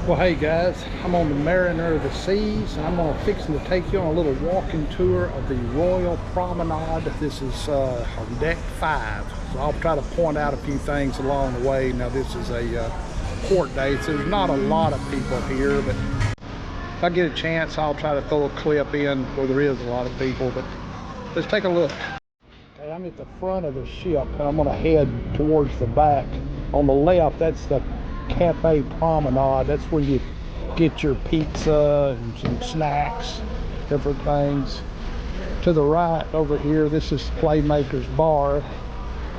Well, hey guys, I'm on the Mariner of the Seas, and I'm fixing to take you on a little walking tour of the Royal Promenade. This is on deck 5, so I'll try to point out a few things along the way. Now, this is a port day, so there's not a lot of people here, but if I get a chance, I'll try to throw a clip in where there is a lot of people. But let's take a look. Okay, I'm at the front of the ship, and I'm going to head towards the back. On the left, that's the Cafe Promenade. That's where you get your pizza and some snacks, different things. To the right over here, this is Playmaker's Bar.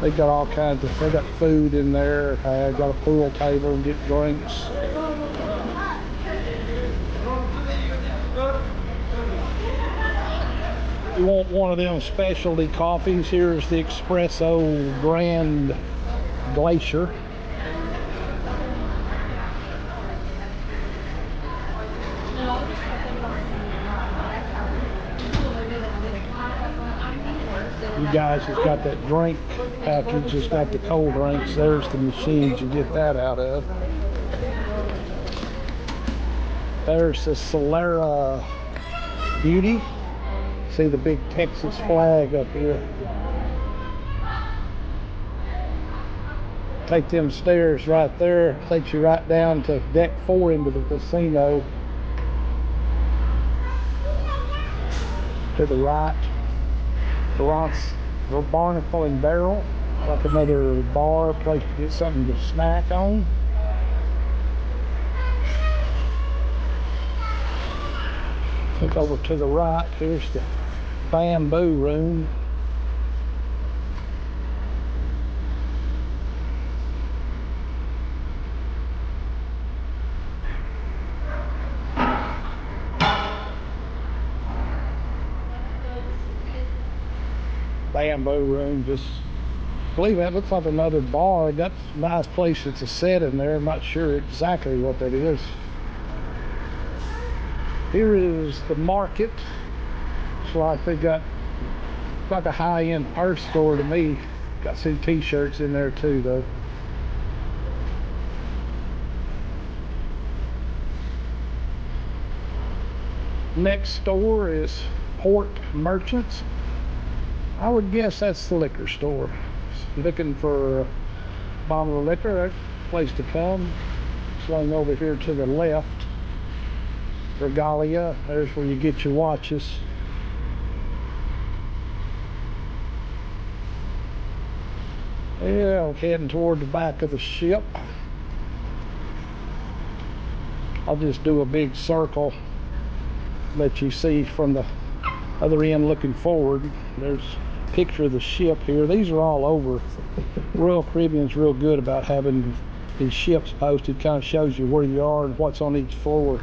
They got all kinds of, they got food in there. Got a pool table and get drinks. You want one of them specialty coffees? Here's the Espresso Grand Glacier. You guys has got that drink package. It's got the cold drinks. There's the machines you get that out of. There's the Solera Beauty. See the big Texas flag up here. Take them stairs right there, takes you right down to deck 4 into the casino. To the right, Barnacle and Barrel, like another bar, place to get something to snack on. Look over to the right, here's the Bamboo Room. Bamboo Room, just believe that looks like another bar. That's a nice place. It's a set in there. I'm not sure exactly what that is. Here is the market. It's like they got, it's like a high-end purse store to me. Got some t-shirts in there too though. Next store is Port Merchants. I would guess that's the liquor store. Looking for a bottle of liquor, that's a place to come. Swing over here to the left. Regalia, there's where you get your watches. Yeah, I'm heading toward the back of the ship. I'll just do a big circle, let you see from the other end looking forward. There's a picture of the ship here. These are all over. Royal Caribbean's real good about having these ships posted. Kind of shows you where you are and what's on each floor.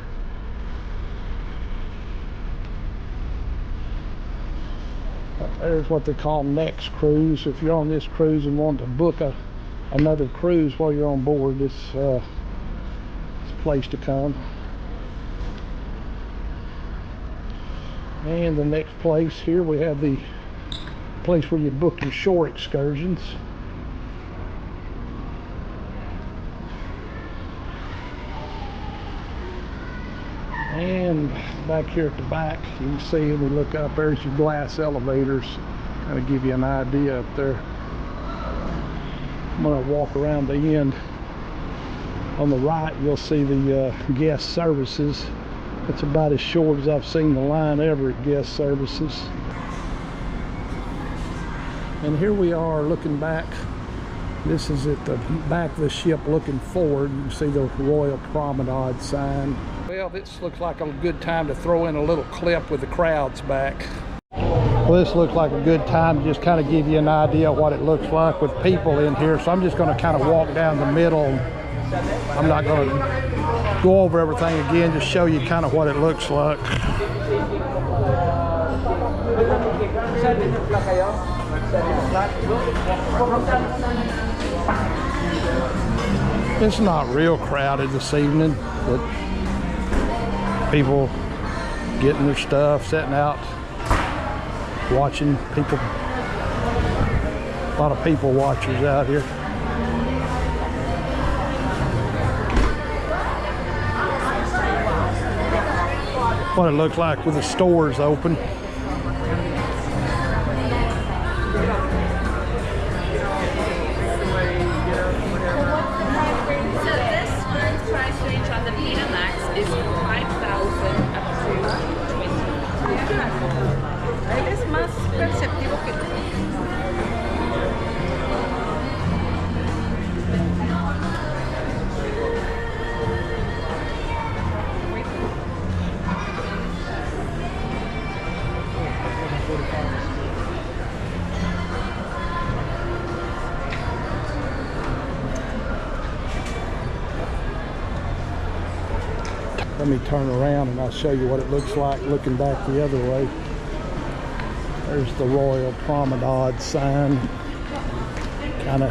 There's what they call next cruise. If you're on this cruise and want to book another cruise while you're on board, it's a place to come. And the next place here, we have the place where you book your shore excursions. And back here at the back, you can see, when we look up, there's your glass elevators. Kind of give you an idea up there. I'm going to walk around the end. On the right, you'll see the guest services. It's about as short as I've seen the line ever at guest services. And here we are looking back. This is at the back of the ship looking forward. You can see the Royal Promenade sign. Well, this looks like a good time to throw in a little clip with the crowds back. Well, this looks like a good time to just kind of give you an idea of what it looks like with people in here. So I'm just going to kind of walk down the middle. I'm not going to go over everything again, just show you kind of what it looks like. It's not real crowded this evening, but people getting their stuff, setting out, watching people. A lot of people watchers out here. what it looks like with the stores open. Is 5,000 up to 20. Él es más perceptivo que tú. Let me turn around and I'll show you what it looks like looking back the other way. There's the Royal Promenade sign. Kind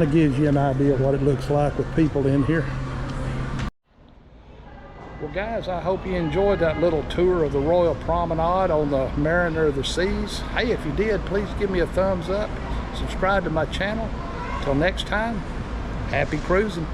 of gives you an idea of what it looks like with people in here. Well guys, I hope you enjoyed that little tour of the Royal Promenade on the Mariner of the Seas. Hey, if you did, please give me a thumbs up. Subscribe to my channel. Till next time, happy cruising.